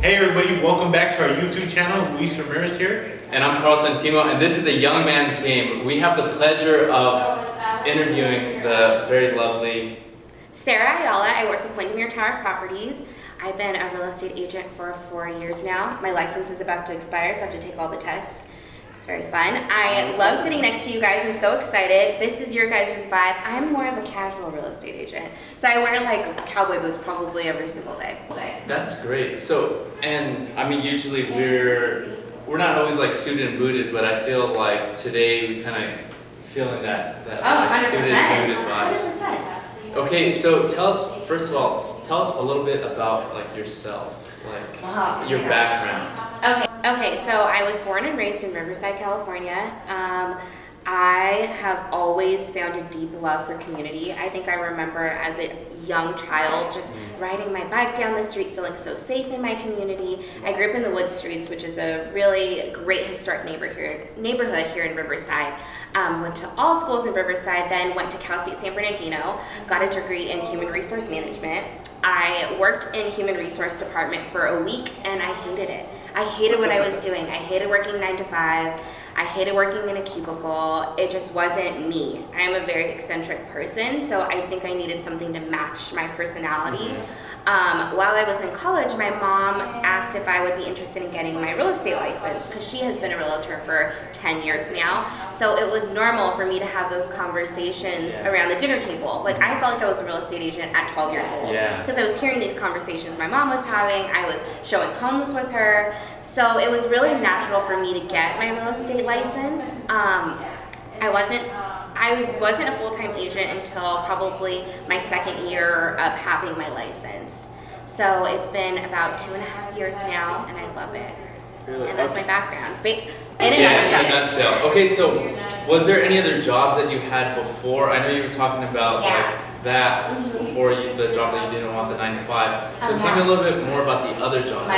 Hey everybody, welcome back to our YouTube channel. Luis Ramirez here. And I'm Carl Santimo, and this is the Young Man's Game. We have the pleasure of interviewing the very lovely Sarah Ayala. I work with Windermere Tower Properties. I've been a real estate agent for 4 years now. My license is about to expire, so I have to take all the tests. It's very fun. I love sitting next to you guys. I'm so excited. This is your guys' vibe. I'm more of a casual real estate agent. So I wear like cowboy boots probably every single day. That's great. So, and I mean, usually we're not always like suited and booted, but I feel like today we kind of feeling that like, suited and booted vibe. 100%. Okay, so tell us, first of all, tell us a little bit about like yourself, like your background. Okay, so I was born and raised in Riverside, California. I have always found a deep love for community. I think I remember as a young child just riding my bike down the street, feeling so safe in my community. I grew up in the Wood Streets, which is a really great historic neighborhood here in Riverside. Went to all schools in Riverside, then went to Cal State San Bernardino, got a degree in human resource management. I worked in human resource department for a week and I hated it. I hated what I was doing. I hated working 9 to 5. I hated working in a cubicle. It just wasn't me. I'm a very eccentric person, so I think I needed something to match my personality. While I was in college, my mom asked if I would be interested in getting my real estate license because she has been a realtor for 10 years now. So it was normal for me to have those conversations around the dinner table. Like I felt like I was a real estate agent at 12 years old because I was hearing these conversations my mom was having. I was showing homes with her. So it was really natural for me to get my real estate license. I wasn't a full-time agent until probably my second year of having my license. So it's been about 2.5 years now, and I love it. Really? And that's my background. In a In a nutshell. nutshell. Okay, so was there any other jobs that you had before? I know you were talking about like that before the job that you didn't want, the 9 to 5. So tell me a little bit more about the other jobs. My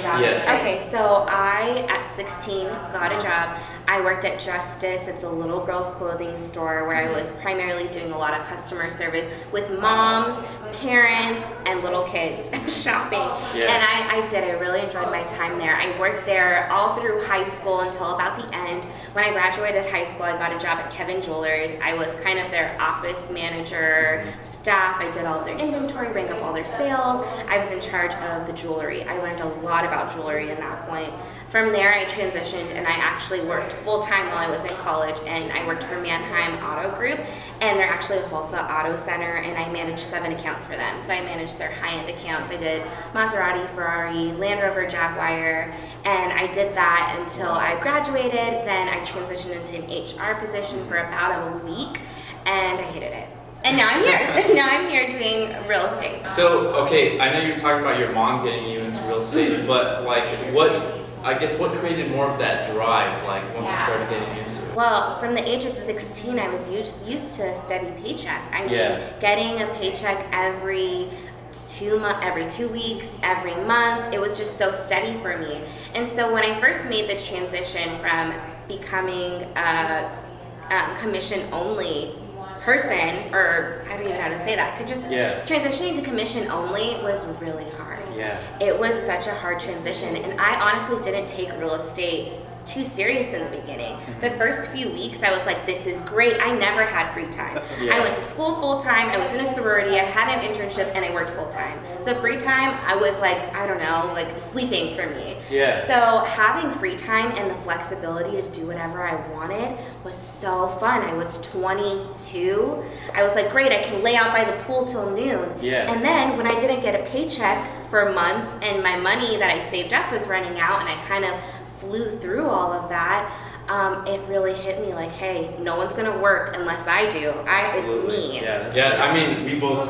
job. Yes. Okay, so I, at 16, got a job. I worked at Justice. It's a little girl's clothing store where I was primarily doing a lot of customer service with moms, parents, and little kids shopping. And I really enjoyed my time there. I worked there all through high school until about the end. When I graduated high school, I got a job at Kevin Jewelers. I was kind of their office manager, staff. I did all of their inventory, rang up all their sales. I was in charge of the jewelry. I learned a lot about jewelry at that point. From there, I transitioned and I actually worked full-time while I was in college, and I worked for Mannheim Auto Group, and they're actually a wholesale auto center, and I managed 7 accounts for them. So I managed their high-end accounts. I did Maserati, Ferrari, Land Rover, Jaguar, and I did that until I graduated. Then I transitioned into an HR position for about a week, and I hated it. And now I'm here. Now I'm here doing real estate. So, okay, I know you were talking about your mom getting you into real estate, but like what created more of that drive, like once you started getting into it? Well, from the age of 16, I was used to a steady paycheck. I mean, getting a paycheck every 2 weeks, every month, it was just so steady for me. And so when I first made the transition from becoming a commission-only person, or I don't even know how to say that, transitioning to commission only was really hard. It was such a hard transition, and I honestly didn't take real estate too serious in the beginning. The first few weeks I was like, this is great. I never had free time. I went to school full time, I was in a sorority, I had an internship, and I worked full time. So free time, I was like, I don't know, like sleeping for me. So having free time and the flexibility to do whatever I wanted was so fun. I was 22. I was like, great, I can lay out by the pool till noon. And then when I didn't get a paycheck for months and my money that I saved up was running out, and I kind of flew through all of that, it really hit me like, hey, no one's gonna work unless I do. It's me. I mean, we both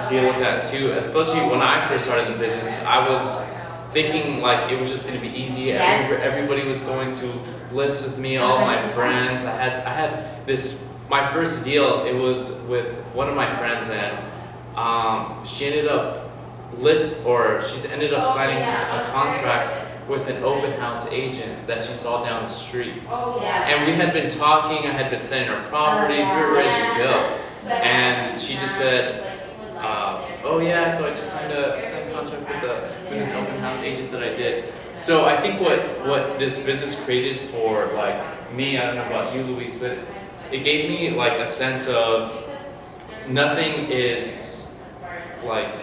deal with that too, especially when I first started the business. I was thinking like it was just gonna be easy. Everybody was going to list with me, all my friends. I had this, my first deal, it was with one of my friends, and she ended up signing a contract with an open house agent that she saw down the street. And we had been talking, I had been sending her properties, we were ready to go. And she just said, oh yeah, so I just signed a contract with this open house agent that I did. So I think what this business created for like me, I don't know about you, Luis, but it gave me like a sense of nothing is like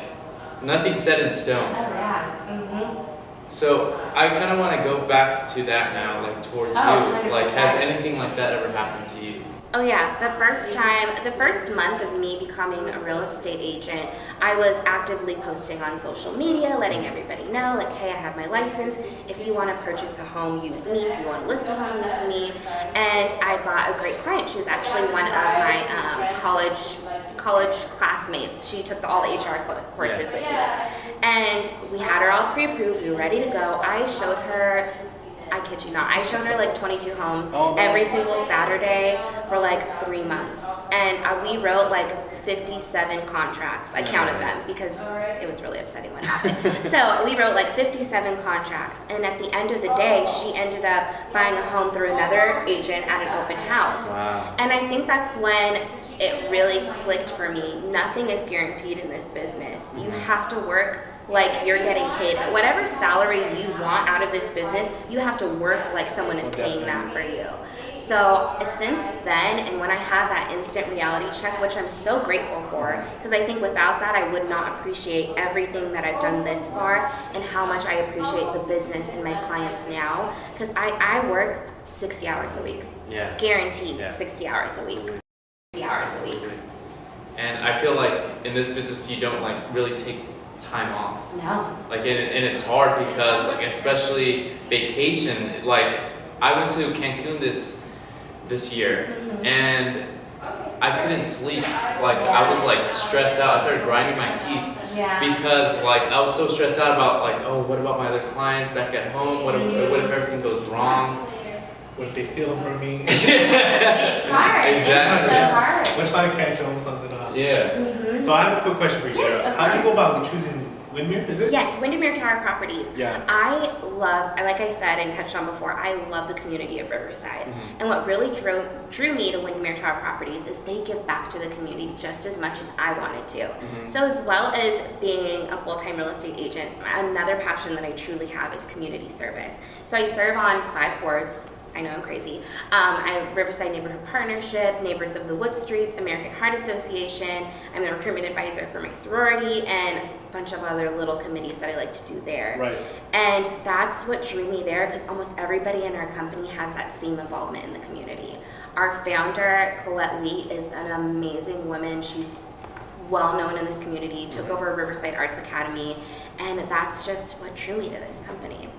nothing's set in stone. Oh yeah. Mm-hmm. So I kind of want to go back to that now, like towards you. 100%. Like, has anything like that ever happened to you? Oh yeah, the first month of me becoming a real estate agent, I was actively posting on social media, letting everybody know, like, hey, I have my license. If you want to purchase a home, use me. If you want to list a home, use me. And I got a great client. She was actually one of my college classmates. She took all the HR courses with me. And we had her all pre-approved. We were ready to go. I showed her, I kid you not, I showed her like 22 homes every single Saturday for like 3 months. And we wrote like 57 contracts. I counted them because it was really upsetting what happened. So we wrote like 57 contracts. And at the end of the day, she ended up buying a home through another agent at an open house. Wow. And I think that's when it really clicked for me. Nothing is guaranteed in this business. You have to work like you're getting paid. Whatever salary you want out of this business, you have to work like someone is paying that for you. So since then, and when I had that instant reality check, which I'm so grateful for, because I think without that, I would not appreciate everything that I've done this far and how much I appreciate the business and my clients now, because I work 60 hours a week. Yeah. Guaranteed 60 hours a week. 60 hours a week. And I feel like in this business, you don't like really take time off. No. Like, and it's hard because, like, especially vacation. Like, I went to Cancun this year, and I couldn't sleep. Like, I was like stressed out. I started grinding my teeth because, like, I was so stressed out about like, oh, what about my other clients back at home? What if everything goes wrong? What if they steal them from me? It's hard. Exactly. It's so hard. What if I can't show them something up? Yeah. So I have a quick question for you, Sarah. Yes, of How do you go course. about choosing Windermere, is it? Yes, Windermere Tower Properties. Yeah. I love, like I said and touched on before, I love the community of Riverside. And what really drew me to Windermere Tower Properties is they give back to the community just as much as I wanted to. So as well as being a full-time real estate agent, another passion that I truly have is community service. So I serve on 5 boards. I know I'm crazy. I have Riverside Neighborhood Partnership, Neighbors of the Wood Streets, American Heart Association. I'm the recruitment advisor for my sorority, and a bunch of other little committees that I like to do there. Right. And that's what drew me there, because almost everybody in our company has that same involvement in the community. Our founder, Colette Lee, is an amazing woman. She's well known in this community, took over Riverside Arts Academy, and that's just what drew me to this company.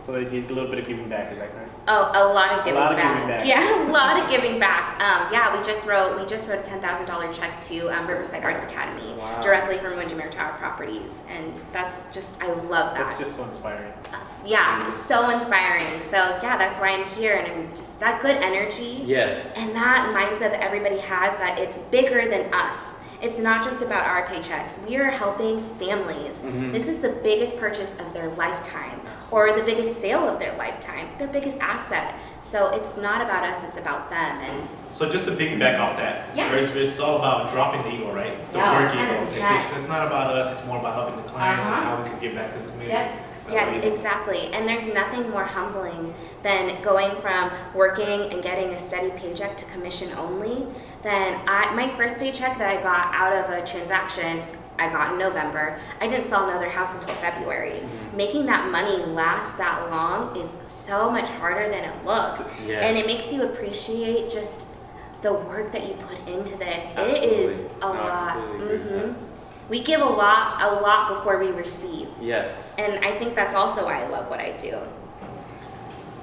So they did a little bit of giving back, is that correct? Oh, a lot of giving lot of back. giving back. Yeah, a lot of giving back. We just wrote a $10,000 check to Riverside Arts Academy directly from Windermere Tower Properties, and that's just, I love that. That's just so inspiring. Yeah, so inspiring. So yeah, that's why I'm here, and I'm just that good energy. Yes. And that mindset that everybody has, that it's bigger than us. It's not just about our paychecks. We are helping families. This is the biggest purchase of their lifetime, or the biggest sale of their lifetime, their biggest asset. So it's not about us, it's about them. And So just to piggyback off that, Yeah. it's all about dropping the ego, right? The Yeah, work ego. 100%. It's not about us, it's more about helping the clients and how we can give back to the community. Yes, exactly. And there's nothing more humbling than going from working and getting a steady paycheck to commission only. Then my first paycheck that I got out of a transaction, I got in November. I didn't sell another house until February. Making that money last that long is so much harder than it looks. Yeah. And it makes you appreciate just the work that you put into this. It Absolutely. is a No, I lot. completely agree with that. We give a lot before we receive. Yes. And I think that's also why I love what I do.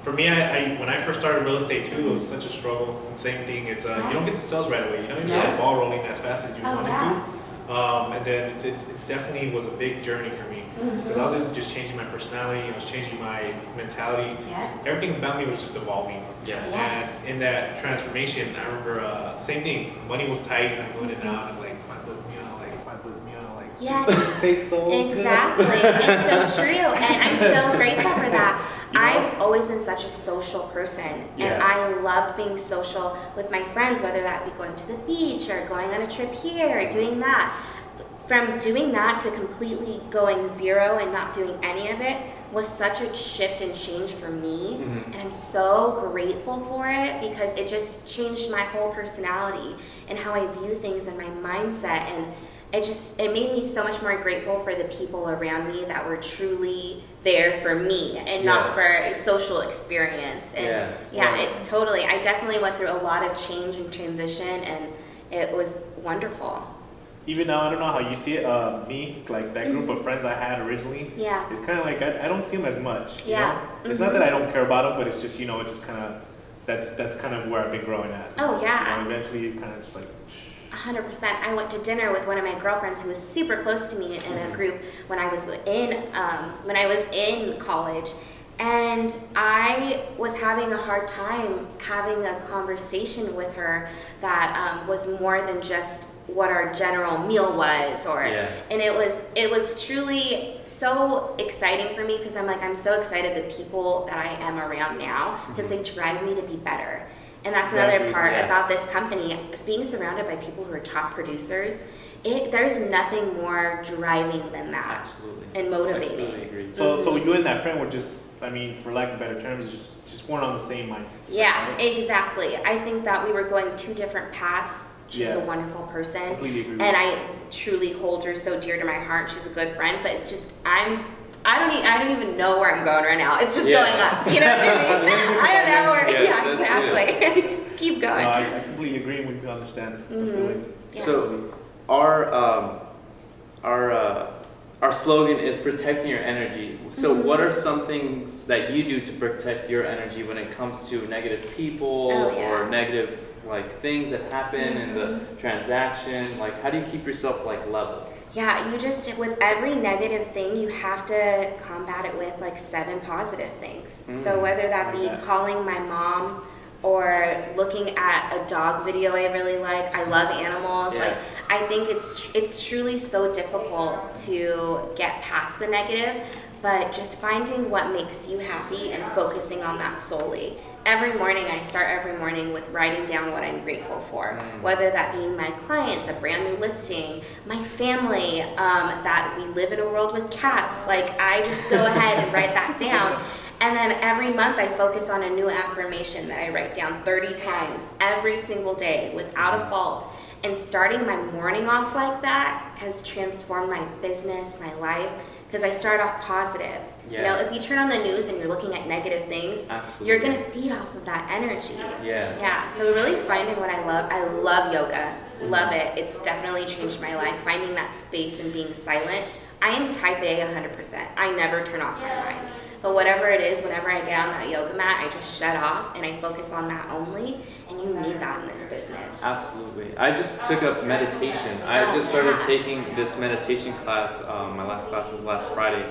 For me, I when I first started real estate too, it was such a struggle. Same thing. It's you don't get the sales right away. You don't even get the ball rolling as fast as you wanted to. And then it's definitely was a big journey for me because I was just changing my personality. I was changing my mentality. Yeah. Everything about me was just evolving. Yes. Yes. And in that transformation, I remember same thing. Money was tight, and I'm going in and out. I'm like, Yes. Tastes so Exactly. It's so true. And I'm so grateful for that. I've always been such a social person, and I loved being social with my friends, whether that be going to the beach or going on a trip here or doing that. from doing that to completely going zero and not doing any of it was such a shift and change for me. And I'm so grateful for it because it just changed my whole personality and how I view things and my mindset. And it made me so much more grateful for the people around me that were truly there for me and not for a social experience. And I definitely went through a lot of change and transition, and it was wonderful. Even now, I don't know how you see it. Me, like that group of friends I had originally, it's kind of like I don't see them as much. You know? It's not that I don't care about them, but it's just, you know, it just kind of, that's kind of where I've been growing at. Oh, yeah. You know, eventually, you kind of just like. 100%. I went to dinner with one of my girlfriends who was super close to me in a group when I was in college, and I was having a hard time having a conversation with her that was more than just what our general meal was, and it was truly so exciting for me because I'm so excited the people that I am around now because they drive me to be better. And that's another part about this company, is being surrounded by people who are top producers. There's nothing more driving than that. Absolutely. And motivating. I completely agree. So you and that friend were just, I mean, for lack of better terms, just weren't on the same mindset. Yeah, right? exactly. I think that we were going two different paths. She's a wonderful person. Completely agree. And I truly hold her so dear to my heart. She's a good friend, but it's just, I don't even know where I'm going right now. It's just going up. You know what I mean? I don't know where. Exactly. Just keep going. No, I completely agree. We understand the feeling. So, our slogan is protecting your energy. So, what are some things that you do to protect your energy when it comes to negative people or negative things that happen in the transaction? Like, how do you keep yourself level? Yeah, with every negative thing, you have to combat it with 7 positive things. So whether that be calling my mom or looking at a dog video I really like, I love animals. I think it's truly so difficult to get past the negative, but just finding what makes you happy and focusing on that solely. Every morning, I start every morning with writing down what I'm grateful for, whether that be my clients, a brand new listing, my family, that we live in a world with cats. I just go ahead and write that down. And then every month, I focus on a new affirmation that I write down 30 times every single day without a fault. And starting my morning off like that has transformed my business, my life, because I start off positive. You know, if you turn on the news and you're looking at negative things, you're going to feed off of that energy. Yeah. So really finding what I love. I love yoga. Love it. It's definitely changed my life. Finding that space and being silent. I am type A 100%. I never turn off my mind. But whatever it is, whenever I get on that yoga mat, I just shut off and I focus on that only. And you need that in this business. Absolutely. I just took up meditation. I just started taking this meditation class. My last class was last Friday.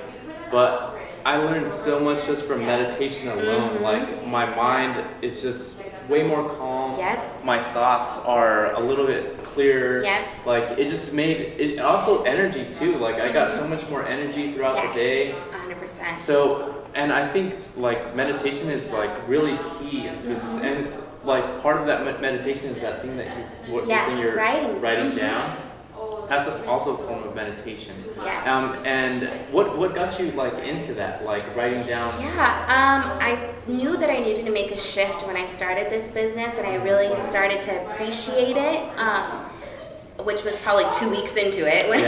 But I learned so much just from meditation alone. My mind is just way more calm. My thoughts are a little bit clearer. It just made it also energy too. I got so much more energy throughout the day. 100%. So, and I think meditation is really key in this business. And part of that meditation is that thing that you're writing down. That's also a form of meditation. And what got you into that, writing down? I knew that I needed to make a shift when I started this business, and I really started to appreciate it. Which was probably 2 weeks into it, when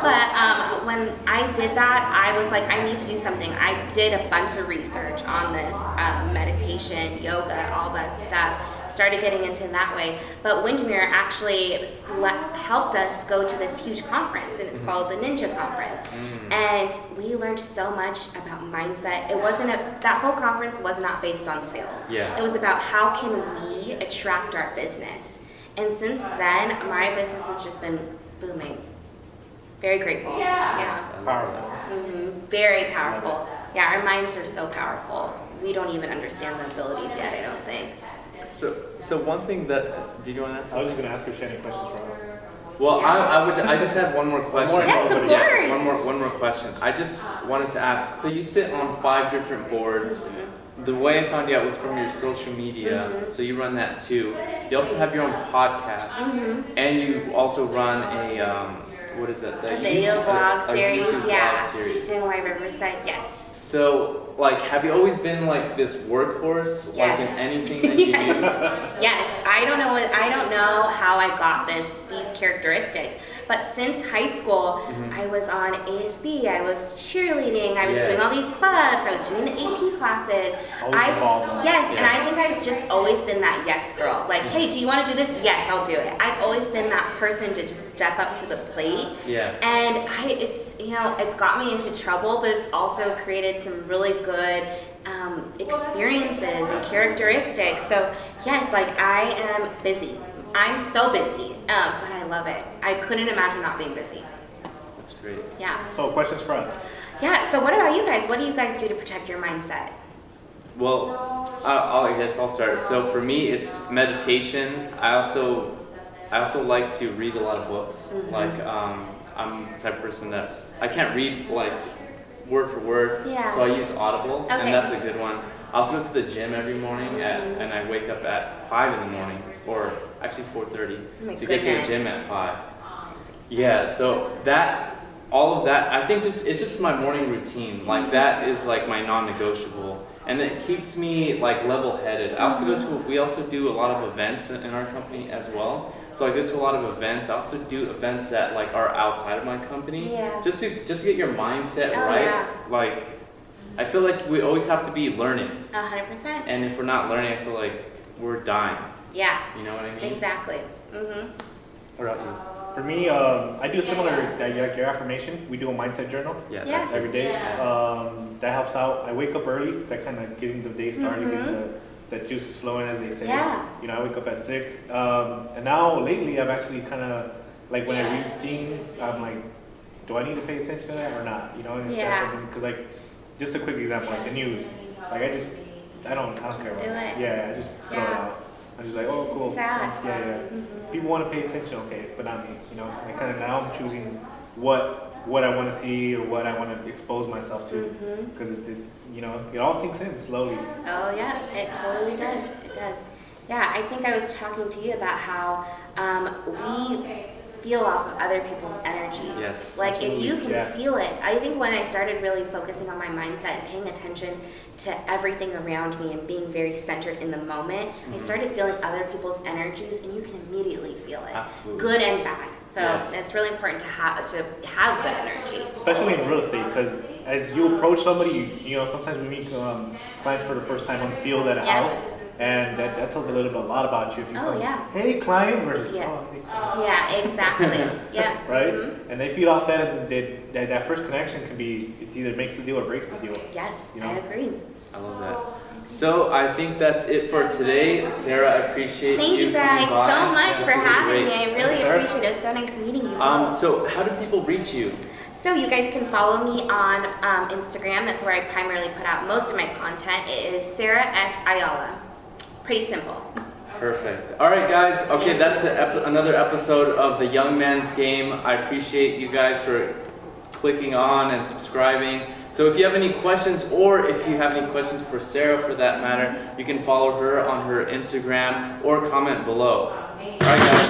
But when I did that, I was like, I need to do something. I did a bunch of research on this meditation, yoga, all that stuff. Started getting into that way. But Windermere actually helped us go to this huge conference, and it's called the Ninja Conference. And we learned so much about mindset. It wasn't that whole conference was not based on sales. It was about how can we attract our business. And since then, my business has just been booming. Very grateful. Powerful. Very powerful. Our minds are so powerful. We don't even understand the abilities yet, I don't think. So one thing that, did you want to ask? I was just going to ask her if she had any questions for us. Well, I just had one more question. Yes, of course. One more question. I just wanted to ask, so you sit on 5 different boards. The way I found out was from your social media, so you run that too. You also have your own podcast, and you also run a what is that? A video vlog series, YouTube yeah. vlog series. Doing Why Riverside, yes. So, like, have you always been like this workhorse, like in Yes. anything that you do? Yes, I don't know how I got these characteristics. But since high school, I was on ASB, I was cheerleading, I was doing all these clubs, I was doing the AP classes. Always involved. Yes, and I think I've just always been that yes girl. Like, hey, do you want to do this? Yes, I'll do it. I've always been that person to just step up to the plate. Yeah. And it's got me into trouble, but it's also created some really good experiences and characteristics. So yes, like I am busy. I'm so busy, but I love it. I couldn't imagine not being busy. That's great. Yeah. So questions for us. Yeah, so what about you guys? What do you guys do to protect your mindset? Well, I guess I'll start. So for me, it's meditation. I also like to read a lot of books. Like I'm the type of person that I can't read like word for word. Yeah. So I use Audible, Okay. and that's a good one. I also go to the gym every morning, and I wake up at 5 in the morning, or actually 4:30 Oh my to get to the goodness. gym at 5. Yeah, so all of that, I think it's just my morning routine. Like that is like my non-negotiable, and it keeps me like level-headed. We also do a lot of events in our company as well. So I go to a lot of events. I also do events that like are outside of my company. Yeah. Just to get your mindset Oh, right. yeah. Like I feel like we always have to be learning, 100%. and if we're not learning, I feel like we're dying. Yeah, You know what I mean? exactly. Mhm. What about you? For me, I do similar like your affirmation. We do a mindset journal Yeah. That's every day. Yeah. That helps out. I wake up early. That kind of getting the day started, getting the juices flowing, as they say. Yeah. You know, I wake up at 6. And now lately, I've actually kind of like when I read things, I'm like, do I need to pay attention to that or not? You know, and Yeah. because like just a quick example, like the news. Like I don't care about Do it. it. Yeah, I just throw it Yeah. out. I'm just like, oh, cool. It's sad. Yeah. People want to pay attention, okay, but not me. You know, I kind of now I'm choosing what I want to see or what I want to expose myself to, because it's you know it all sinks in slowly. Oh yeah, it totally does. It does. Yeah, I think I was talking to you about how we feel off of other people's energies. Yes, Like if you can Yeah. feel it. I think when I started really focusing on my mindset and paying attention to everything around me and being very centered in the moment, I started feeling other people's energies, and you can immediately feel it. Absolutely. Good and bad. So Yes. it's really important to have good energy. Especially in real estate, because as you approach somebody, you know, sometimes we meet clients for the first time on the field at a Yeah. house, and that tells a lot about you. If you Oh, come, yeah. hey client, versus Yeah. oh, hey client. Yeah, exactly. Yeah. Right? Mhm. And they feed off that, and that first connection can be, it's either makes the deal or breaks the deal. Yes, You know? I agree. I love that. So I think that's it for today. Sarah, I appreciate Thank you guys coming by. so much This for was having great. me. I really Thanks, Sarah. appreciate it. It was so nice meeting you both. So how do people reach you? So you guys can follow me on Instagram. That's where I primarily put out most of my content. It is Sarah S. Ayala. Pretty simple. Perfect. All right, guys. Okay, that's another episode of the Young Man's Game. I appreciate you guys for clicking on and subscribing. So if you have any questions, or if you have any questions for Sarah for that matter, you can follow her on her Instagram or comment below. All right, guys.